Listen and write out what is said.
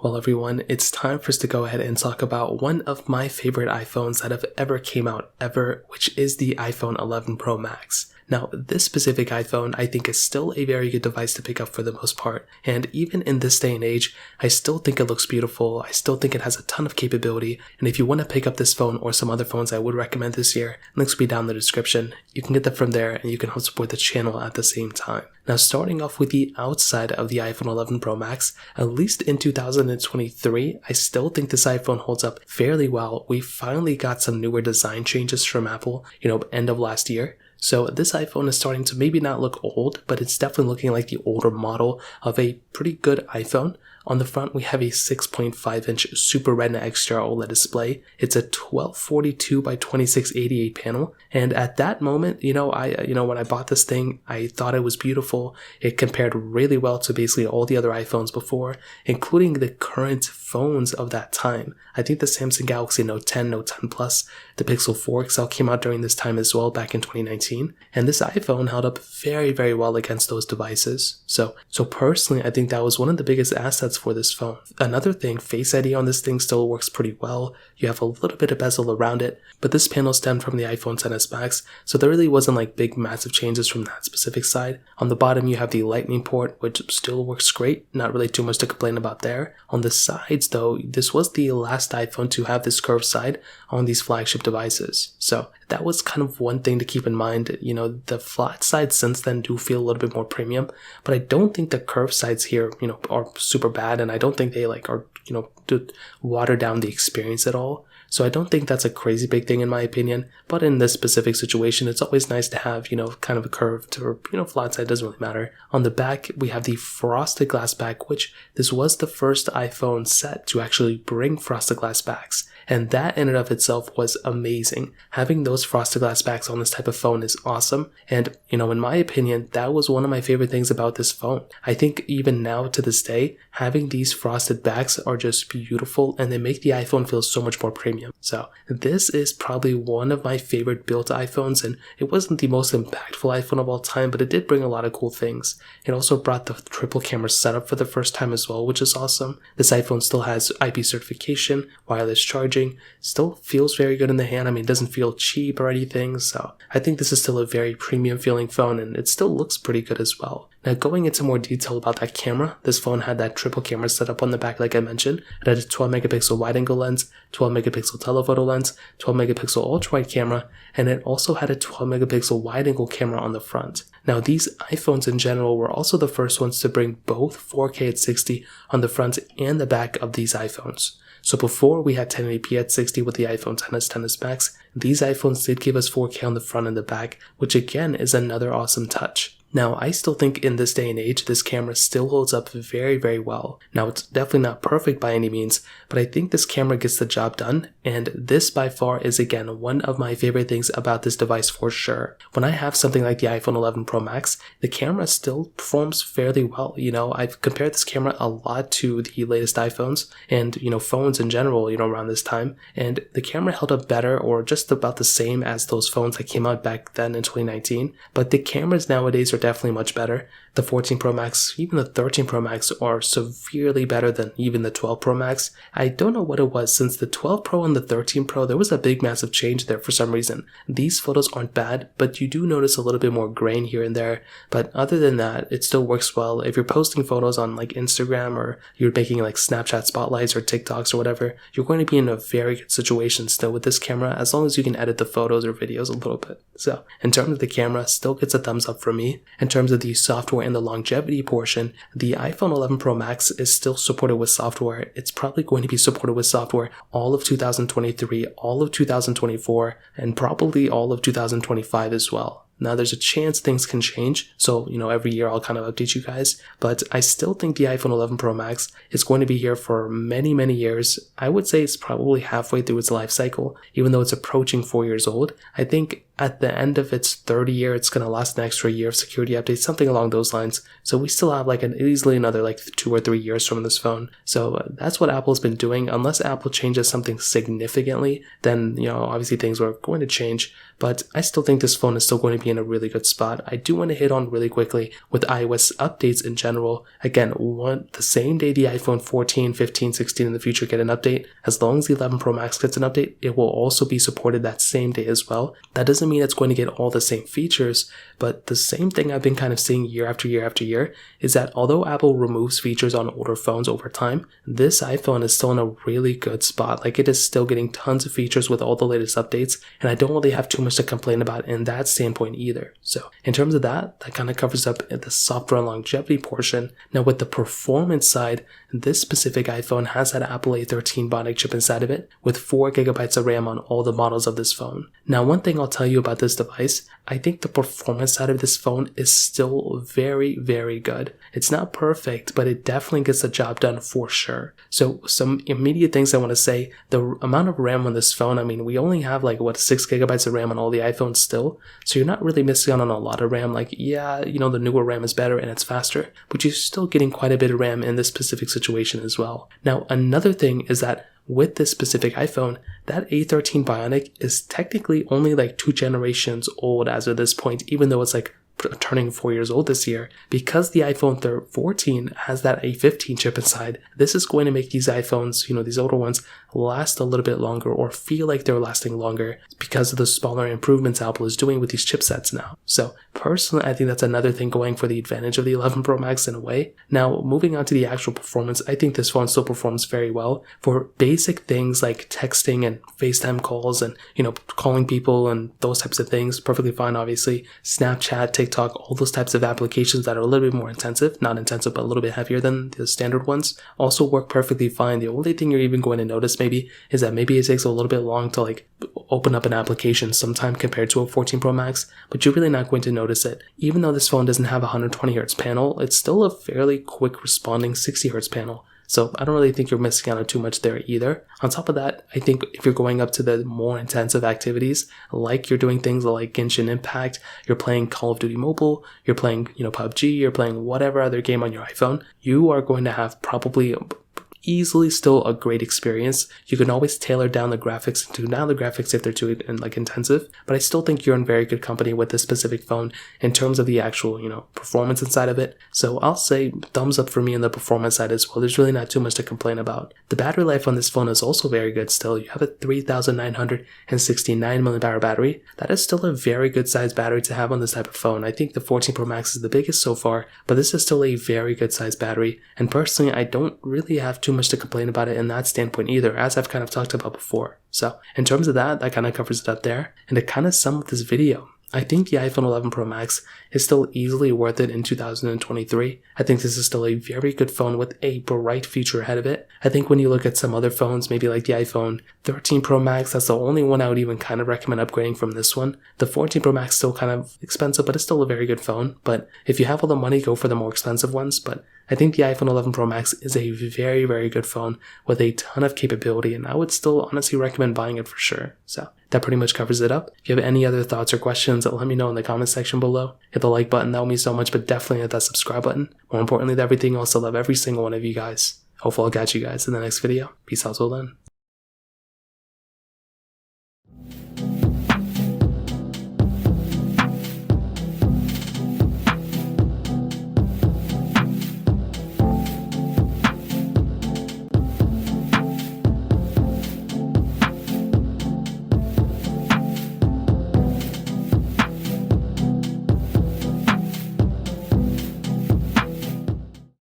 Well, everyone, it's time for us to go ahead and talk about one of my favorite iPhones that have ever came out ever, which is the iPhone 11 Pro Max. Now, this specific iPhone I think is still a very good device to pick up for the most part, and even in this day and age, I still think it looks beautiful, I still think it has a ton of capability, and if you want to pick up this phone or some other phones I would recommend this year, links will be down in the description. You can get them from there and you can help support the channel at the same time. Now, starting off with the outside of the iPhone 11 Pro Max, at least in 2023, I still think this iPhone holds up fairly well. We finally got some newer design changes from Apple, end of last year. So this iPhone is starting to maybe not look old, but it's definitely looking like the older model of a pretty good iPhone. On the front, we have a 6.5-inch Super Retina XDR OLED display. It's a 1242 by 2688 panel, and at that moment, when I bought this thing, I thought it was beautiful. It compared really well to basically all the other iPhones before, including the current phones of that time. I think the Samsung Galaxy Note 10, Note 10 Plus, the Pixel 4 XL came out during this time as well, back in 2019, and this iPhone held up very, very well against those devices. So personally, I think that was one of the biggest assets for this phone. Another thing, Face ID on this thing still works pretty well. You have a little bit of bezel around it, but this panel stemmed from the iPhone XS Max, so there really wasn't like big massive changes from that specific side. On the bottom, you have the Lightning port, which still works great, not really too much to complain about there. On the sides though, this was the last iPhone to have this curved side on these flagship devices. So that was kind of one thing to keep in mind. The flat sides since then do feel a little bit more premium, but I don't think the curved sides here, are super bad, and I don't think they are, to water down the experience at all. So I don't think that's a crazy big thing in my opinion, but in this specific situation, it's always nice to have, kind of a curved or, flat side, doesn't really matter. On the back, we have the frosted glass back, which this was the first iPhone set to actually bring frosted glass backs. And that in and of itself was amazing. Having those frosted glass backs on this type of phone is awesome. And, in my opinion, that was one of my favorite things about this phone. I think even now to this day, having these frosted backs are just beautiful and they make the iPhone feel so much more premium. So this is probably one of my favorite built iPhones, and it wasn't the most impactful iPhone of all time, but it did bring a lot of cool things. It also brought the triple camera setup for the first time as well, which is awesome. This iPhone still has IP certification, wireless charging, still feels very good in the hand. It doesn't feel cheap or anything, so I think this is still a very premium feeling phone, and it still looks pretty good as well. Now, going into more detail about that camera, this phone had that triple camera setup on the back like I mentioned. It had a 12 megapixel wide angle lens, 12 megapixel telephoto lens, 12 megapixel ultra wide camera, and it also had a 12 megapixel wide angle camera on the front. Now, these iPhones in general were also the first ones to bring both 4K at 60 on the front and the back of these iPhones. So before we had 1080p at 60 with the iPhone XS, XS Max, these iPhones did give us 4K on the front and the back, which again is another awesome touch. Now, I still think in this day and age, this camera still holds up very, very well. Now, it's definitely not perfect by any means, but I think this camera gets the job done, and this by far is again one of my favorite things about this device for sure. When I have something like the iPhone 11 Pro Max, the camera still performs fairly well. I've compared this camera a lot to the latest iPhones and, phones in general, around this time, and the camera held up better or just about the same as those phones that came out back then in 2019, but the cameras nowadays are definitely much better. The 14 Pro Max, even the 13 Pro Max are severely better than even the 12 Pro Max. I don't know what it was. Since the 12 Pro and the 13 Pro, there was a big massive change there for some reason. These photos aren't bad, but you do notice a little bit more grain here and there. But other than that, it still works well. If you're posting photos on like Instagram or you're making like Snapchat spotlights or TikToks or whatever, you're going to be in a very good situation still with this camera, as long as you can edit the photos or videos a little bit. So in terms of the camera, still gets a thumbs up from me. In terms of the software and the longevity portion, the iPhone 11 Pro Max is still supported with software. It's probably going to be supported with software all of 2023, all of 2024, and probably all of 2025 as well. Now, there's a chance things can change, so, every year I'll kind of update you guys, but I still think the iPhone 11 Pro Max is going to be here for many, many years. I would say it's probably halfway through its life cycle, even though it's approaching 4 years old. I think at the end of its third year, it's going to last an extra year of security updates, something along those lines. So we still have easily another 2 or 3 years from this phone. So that's what Apple's been doing. Unless Apple changes something significantly, then, obviously things are going to change. But I still think this phone is still going to be in a really good spot. I do want to hit on really quickly with iOS updates in general. Again, the same day the iPhone 14, 15, 16 in the future get an update, as long as the 11 Pro Max gets an update, it will also be supported that same day as well. That doesn't mean it's going to get all the same features, but the same thing I've been kind of seeing year after year after year is that although Apple removes features on older phones over time, this iPhone is still in a really good spot. Like, it is still getting tons of features with all the latest updates, and I don't really have too much to complain about in that standpoint either. So in terms of that kind of covers up the software and longevity portion. Now with the performance side, this specific iPhone has that Apple A13 Bionic chip inside of it with 4GB of RAM on all the models of this phone. Now one thing I'll tell you about this device, I think the performance side of this phone is still very, very good. It's not perfect, but it definitely gets the job done for sure. So some immediate things I want to say, the amount of RAM on this phone, I mean, we only have 6GB of RAM on all the iPhones still, so you're not really missing out on a lot of RAM. Yeah, the newer RAM is better and it's faster, but you're still getting quite a bit of RAM in this specific situation as well. Now, another thing is that with this specific iPhone, that A13 Bionic is technically only 2 generations old as of this point, even though it's turning 4 years old this year. Because the iPhone 14 has that A15 chip inside, this is going to make these iPhones, these older ones, last a little bit longer or feel like they're lasting longer because of the smaller improvements Apple is doing with these chipsets now. So personally, I think that's another thing going for the advantage of the 11 Pro Max in a way. Now, moving on to the actual performance, I think this phone still performs very well for basic things like texting and FaceTime calls and, calling people and those types of things. Perfectly fine, obviously. Snapchat, TikTok, all those types of applications that are a little bit more intensive, not intensive, but a little bit heavier than the standard ones, also work perfectly fine. The only thing you're even going to notice maybe is that maybe it takes a little bit long to open up an application sometime compared to a 14 Pro Max, but you're really not going to notice it. Even though this phone doesn't have a 120Hz panel, it's still a fairly quick responding 60Hz panel. So I don't really think you're missing out on too much there either. On top of that, I think if you're going up to the more intensive activities, like you're doing things like Genshin Impact, you're playing Call of Duty Mobile, you're playing, PUBG, you're playing whatever other game on your iPhone, you are going to have probably easily still a great experience. You can always tailor down the graphics and tune down the graphics if they're too intensive, but I still think you're in very good company with this specific phone in terms of the actual, performance inside of it. So I'll say thumbs up for me on the performance side as well. There's really not too much to complain about. The battery life on this phone is also very good still. You have a 3,969 mAh battery. That is still a very good size battery to have on this type of phone. I think the 14 Pro Max is the biggest so far, but this is still a very good size battery. And personally, I don't really have too much to complain about it in that standpoint either, as I've kind of talked about before. So in terms of that kind of covers it up there. And to kind of sum up this video, I think the iPhone 11 Pro Max is still easily worth it in 2023. I think this is still a very good phone with a bright future ahead of it. I think when you look at some other phones, maybe like the iPhone 13 Pro Max, that's the only one I would even kind of recommend upgrading from this one. The 14 Pro Max is still kind of expensive, but it's still a very good phone. But if you have all the money, go for the more expensive ones. But I think the iPhone 11 Pro Max is a very, very good phone with a ton of capability, and I would still honestly recommend buying it for sure. So that pretty much covers it up. If you have any other thoughts or questions, let me know in the comment section below. Hit the like button, that would mean so much, but definitely hit that subscribe button. More importantly than everything else, I love every single one of you guys. Hopefully I'll catch you guys in the next video. Peace out till then.